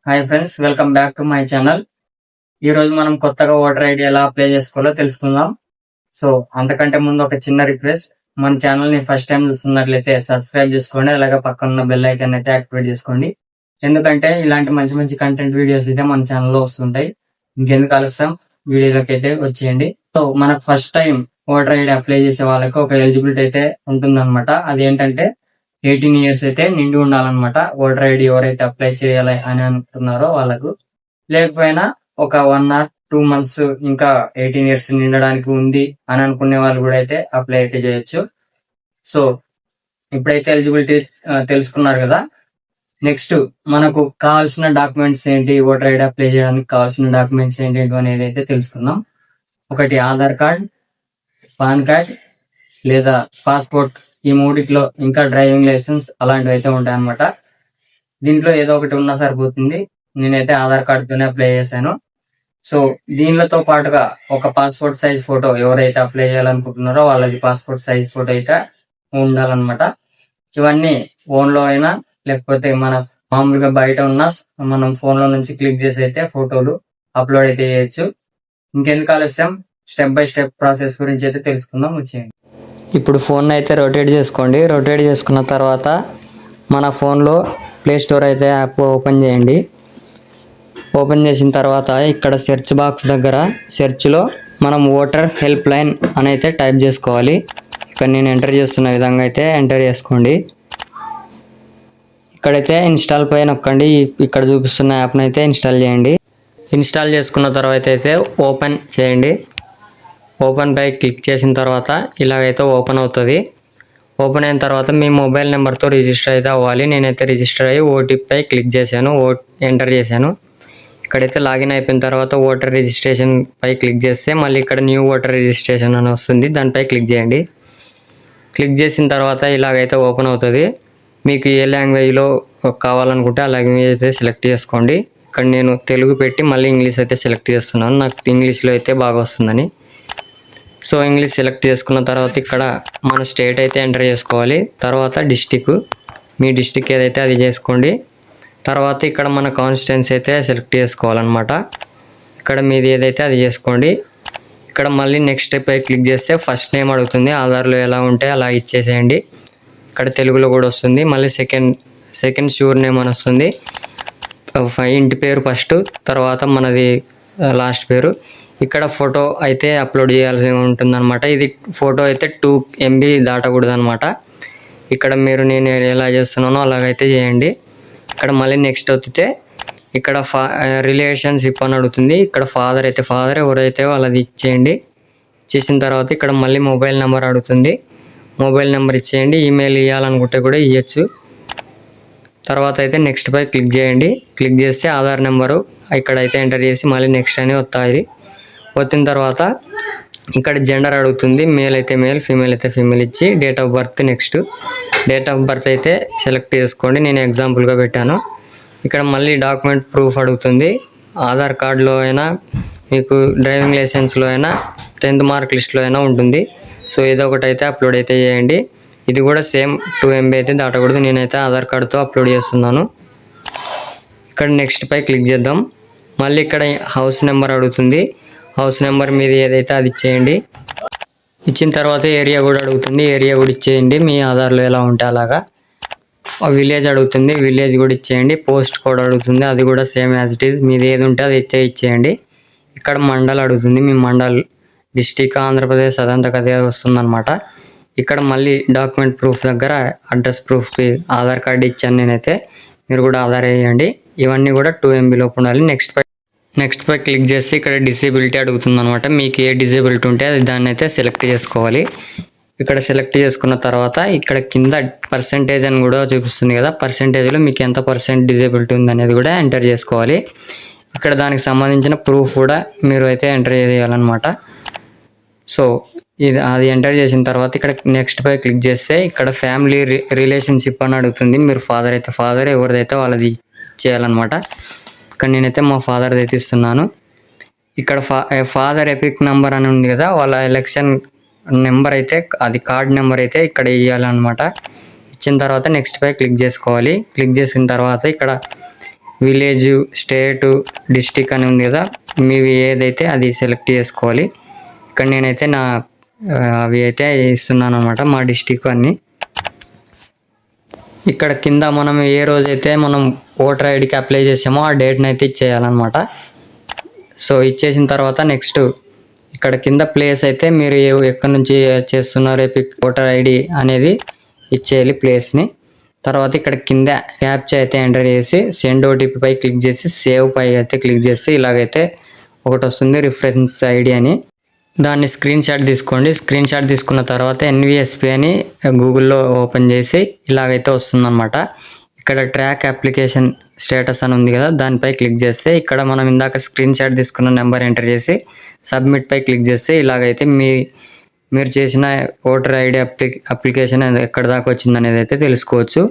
Hi friends, welcome back to my channel. ఈ రోజు మనం కొత్తగా ఓటర్ ఐడి ఎలా అప్లై చేసుకోవాలో తెలుసుకుందాం. సో అంతకంటే ముందు ఒక చిన్న రిక్వెస్ట్, మన ఛానల్ ని ఫస్ట్ టైం చూస్తున్నట్లయితే సబ్స్క్రైబ్ చేసుకోండి, అలాగే పక్కన ఉన్న బెల్ ఐకాన్ అయితే యాక్టివేట్ చేసుకోండి. ఎందుకంటే ఇలాంటి మంచి మంచి కంటెంట్ వీడియోస్ అయితే మన ఛానల్లో వస్తుంటాయి. ఇంకెందుకు ఆలస్యం, వీడియోలోకి అయితే వచ్చేయండి. సో మనకు first time voter ID apply చేసే వాళ్ళకి ఒక ఎలిజిబిలిటీ అయితే ఉంటుందన్నమాట. అదేంటంటే 18 years అయితే నిండి ఉండాలన్నమాట. ఓటర్ ఐడి ఎవరైతే అప్లై చేయాలి అని అనుకుంటున్నారో వాళ్ళకు, లేకపోయినా ఒక 1 or 2 months ఇంకా 18 years నిండడానికి ఉంది అని అనుకునే వాళ్ళు కూడా అయితే అప్లై అయితే చేయొచ్చు. సో ఇప్పుడైతే ఎలిజిబిలిటీ తెలుసుకున్నారు కదా. నెక్స్ట్ మనకు కావాల్సిన డాక్యుమెంట్స్ ఏంటి, ఓటర్ ఐడి అప్లై చేయడానికి కావాల్సిన డాక్యుమెంట్స్ ఏంటి అనేది అయితే తెలుసుకుందాం. ఒకటి ఆధార్ కార్డ్, పాన్ కార్డ్ లేదా పాస్పోర్ట్, ఈ మూడిట్లో ఇంకా డ్రైవింగ్ లైసెన్స్ అలాంటివి అయితే ఉంటాయి అన్నమాట. దీంట్లో ఏదో ఒకటి ఉన్నా సరిపోతుంది. నేనైతే ఆధార్ కార్డుతోనే అప్లై చేశాను. సో దీనితో పాటుగా ఒక పాస్పోర్ట్ సైజ్ ఫోటో, ఎవరైతే అప్లై చేయాలనుకుంటున్నారో వాళ్ళది పాస్పోర్ట్ సైజ్ ఫోటో అయితే ఉండాలన్నమాట. ఇవన్నీ ఫోన్ లో అయినా లేకపోతే మన మామూలుగా బయట ఉన్న మనం ఫోన్ లో నుంచి క్లిక్ చేసి అయితే ఫోటోలు అప్లోడ్ అయితే చేయొచ్చు. ఇంకెందుకు ఆలస్యం, స్టెప్ బై స్టెప్ ప్రాసెస్ గురించి అయితే తెలుసుకుందాం, వచ్చేయండి. ఇప్పుడు ఫోన్ అయితే రొటేట్ చేసుకోండి. రొటేట్ చేసుకున్న తర్వాత మన ఫోన్లో ప్లే స్టోర్ అయితే యాప్ ఓపెన్ చేయండి. ఓపెన్ చేసిన తర్వాత ఇక్కడ సెర్చ్ బాక్స్ దగ్గర సెర్చ్లో మనం ఓటర్ హెల్ప్ లైన్ అని అయితే టైప్ చేసుకోవాలి. ఇక్కడ నేను ఎంటర్ చేస్తున్న విధంగా అయితే ఎంటర్ చేసుకోండి. ఇక్కడైతే ఇన్స్టాల్ పై నొక్కండి. ఇక్కడ చూపిస్తున్న యాప్ని అయితే ఇన్స్టాల్ చేయండి. ఇన్స్టాల్ చేసుకున్న తర్వాత అయితే ఓపెన్ చేయండి. ఓపెన్ పై క్లిక్ చేసిన తర్వాత ఇలాగైతే ఓపెన్ అవుతుంది. ఓపెన్ అయిన తర్వాత మీ మొబైల్ నెంబర్తో రిజిస్టర్ అయితే అవ్వాలి. నేనైతే రిజిస్టర్ అయ్యి ఓటీపీ పై క్లిక్ చేశాను, ఎంటర్ చేశాను. ఇక్కడైతే లాగిన్ అయిపోయిన తర్వాత ఓటర్ రిజిస్ట్రేషన్ పై క్లిక్ చేస్తే మళ్ళీ ఇక్కడ న్యూ ఓటర్ రిజిస్ట్రేషన్ అని వస్తుంది, దానిపై క్లిక్ చేయండి. క్లిక్ చేసిన తర్వాత ఇలాగైతే ఓపెన్ అవుతుంది. మీకు ఏ లాంగ్వేజ్లో కావాలనుకుంటే ఆ లాంగ్వేజ్ అయితే సెలెక్ట్ చేసుకోండి. ఇక్కడ నేను తెలుగు పెట్టి మళ్ళీ ఇంగ్లీష్ అయితే సెలెక్ట్ చేస్తున్నాను, నాకు ఇంగ్లీష్లో అయితే బాగా వస్తుందని. సో ఇంగ్లీష్ సెలెక్ట్ చేసుకున్న తర్వాత ఇక్కడ మన స్టేట్ అయితే ఎంటర్ చేసుకోవాలి. తర్వాత డిస్టిక్, మీ డిస్టిక్ ఏదైతే అది చేసుకోండి. తర్వాత ఇక్కడ మన కాన్స్టిట్యున్సీ అయితే సెలెక్ట్ చేసుకోవాలన్నమాట. ఇక్కడ మీది ఏదైతే అది చేసుకోండి. ఇక్కడ మళ్ళీ నెక్స్ట్ స్టెప్ పై క్లిక్ చేస్తే ఫస్ట్ నేమ్ అడుగుతుంది, ఆధార్లో ఎలా ఉంటే అలా ఇచ్చేసేయండి. ఇక్కడ తెలుగులో కూడా వస్తుంది. మళ్ళీ సెకండ్ ష్యూర్ నేమ్ అని వస్తుంది. ఇంటి పేరు ఫస్ట్, తర్వాత మనది లాస్ట్ పేరు. ఇక్కడ ఫోటో అయితే అప్లోడ్ చేయాల్సి ఉంటుందన్నమాట. ఇది ఫోటో అయితే 2 MB దాటకూడదు అనమాట. ఇక్కడ నేను ఎలా చేస్తున్నానో అలాగైతే చేయండి. ఇక్కడ మళ్ళీ నెక్స్ట్ వచ్చితే ఇక్కడ రిలేషన్షిప్ అని అడుగుతుంది. ఇక్కడ ఫాదర్ అయితే ఫాదర్, ఎవరైతే వాళ్ళది ఇచ్చేయండి. ఇచ్చేసిన తర్వాత ఇక్కడ మళ్ళీ మొబైల్ నెంబర్ అడుగుతుంది, మొబైల్ నెంబర్ ఇచ్చేయండి. ఈమెయిల్ ఇవ్వాలనుకుంటే కూడా ఇవ్వచ్చు. తర్వాత అయితే నెక్స్ట్ పై క్లిక్ చేయండి. క్లిక్ చేస్తే ఆధార్ నెంబరు ఇక్కడైతే ఎంటర్ చేసి మళ్ళీ నెక్స్ట్ అని వస్తాయి. వచ్చిన తర్వాత ఇక్కడ జెండర్ అడుగుతుంది, మేల్ అయితే మేల్, ఫీమేల్ అయితే ఫీమేల్ ఇచ్చి date of birth, next date of birth అయితే సెలెక్ట్ చేసుకోండి, నేను ఎగ్జాంపుల్గా పెట్టాను. ఇక్కడ మళ్ళీ డాక్యుమెంట్ ప్రూఫ్ అడుగుతుంది. ఆధార్ కార్డులో అయినా, మీకు డ్రైవింగ్ లైసెన్స్లో అయినా, 10th మార్క్ లిస్ట్లో అయినా ఉంటుంది. సో ఏదో ఒకటి అయితే అప్లోడ్ అయితే చేయండి. ఇది కూడా సేమ్ 2 MB అయితే దాటకూడదు. నేనైతే ఆధార్ కార్డుతో అప్లోడ్ చేస్తున్నాను. ఇక్కడ నెక్స్ట్ పై క్లిక్ చేద్దాం. మళ్ళీ ఇక్కడ హౌస్ నెంబర్ అడుగుతుంది, హౌస్ నెంబర్ మీది ఏదైతే అది ఇచ్చేయండి. ఇచ్చిన తర్వాత ఏరియా కూడా అడుగుతుంది, ఏరియా కూడా ఇచ్చేయండి, మీ ఆధార్లో ఎలా ఉంటే అలాగా. విలేజ్ అడుగుతుంది, విలేజ్ కూడా ఇచ్చేయండి. పోస్ట్ కోడ్ అడుగుతుంది, అది కూడా సేమ్ యాజ్ ఇట్ ఈజ్, మీది ఏది ఉంటే అది ఇచ్చేయండి. ఇక్కడ మండల్ అడుగుతుంది, మీ మండల్, డిస్టిక్ ఆంధ్రప్రదేశ్ అదంతా అదే వస్తుందన్నమాట. ఇక్కడ మళ్ళీ డాక్యుమెంట్ ప్రూఫ్ దగ్గర అడ్రస్ ప్రూఫ్కి ఆధార్ కార్డు ఇచ్చాను నేనైతే, మీరు కూడా ఆధార్ వేయండి. ఇవన్నీ కూడా 2 MB లోపు ఉండాలి. నెక్స్ట్ పై క్లిక్ చేసి ఇక్కడ డిసేబిలిటీ అడుగుతుంది అనమాట. మీకు ఏ డిసేబిలిటీ ఉంటే అది దాన్ని అయితే సెలెక్ట్ చేసుకోవాలి. ఇక్కడ సెలెక్ట్ చేసుకున్న తర్వాత ఇక్కడ కింద పర్సెంటేజ్ అని కూడా చూపిస్తుంది కదా, పర్సెంటేజ్లో మీకు ఎంత % డిసేబిలిటీ ఉంది అనేది కూడా ఎంటర్ చేసుకోవాలి. ఇక్కడ దానికి సంబంధించిన ప్రూఫ్ కూడా మీరు అయితే ఎంటర్ చేయాలన్నమాట. సో అది ఎంటర్ చేసిన తర్వాత ఇక్కడ నెక్స్ట్ పై క్లిక్ చేస్తే ఇక్కడ ఫ్యామిలీ రిలేషన్షిప్ అని అడుగుతుంది. మీరు ఫాదర్ అయితే ఫాదర్, ఎవరిదైతే వాళ్ళది చేయాలన్నమాట. ఇక్కడ నేనైతే మా ఫాదర్ది అయితే ఇస్తున్నాను. ఇక్కడ ఫాదర్ ఎపిక్ నెంబర్ అని ఉంది కదా, వాళ్ళ ఎలక్షన్ నెంబర్ అయితే అది కార్డ్ నెంబర్ అయితే ఇక్కడ ఇవ్వాలన్నమాట. ఇచ్చిన తర్వాత నెక్స్ట్ పై క్లిక్ చేసుకోవాలి. క్లిక్ చేసిన తర్వాత ఇక్కడ విలేజ్, స్టేటు, డిస్టిక్ అని ఉంది కదా, మీవి ఏదైతే అది సెలెక్ట్ చేసుకోవాలి. ఇక్కడ నేనైతే అవి అయితే ఇస్తున్నాను అనమాట, మా డిస్టిక్ అన్నీ. ఇక్కడ కింద మనం ఏ రోజైతే మనం ఓటర్ ఐడికి అప్లై చేసామో ఆ డేట్ని అయితే ఇచ్చేయాలన్నమాట. సో ఇచ్చేసిన తర్వాత నెక్స్ట్ ఇక్కడ కింద ప్లేస్ అయితే మీరు ఎక్కడి నుంచి చేస్తున్నారు ఎపిక్ ఓటర్ ఐడి అనేది ఇచ్చేయాలి ప్లేస్ని. తర్వాత ఇక్కడ కింద క్యాప్చా అయితే ఎంటర్ చేసి సెండ్ ఓటీపీ పై క్లిక్ చేసి సేవ్ పై అయితే క్లిక్ చేసి ఇలాగైతే ఒకటి వస్తుంది రిఫరెన్స్ ఐడి అని. దాన్ని స్క్రీన్ షాట్ తీసుకోండి. స్క్రీన్ షాట్ తీసుకున్న తర్వాత ఎన్విఎస్పి అని గూగుల్లో ఓపెన్ చేసి ఇలాగైతే వస్తుందన్నమాట. ఇక్కడ ట్రాక్ అప్లికేషన్ స్టేటస్ అని ఉంది కదా, దానిపై క్లిక్ చేస్తే ఇక్కడ మనం ఇందాక స్క్రీన్ షాట్ తీసుకున్న నెంబర్ ఎంటర్ చేసి సబ్మిట్ పై క్లిక్ చేస్తే ఇలాగైతే మీరు చేసిన ఓటర్ ఐడి అప్లికేషన్ ఎక్కడ దాకా వచ్చింది అనేది అయితే తెలుసుకోవచ్చు.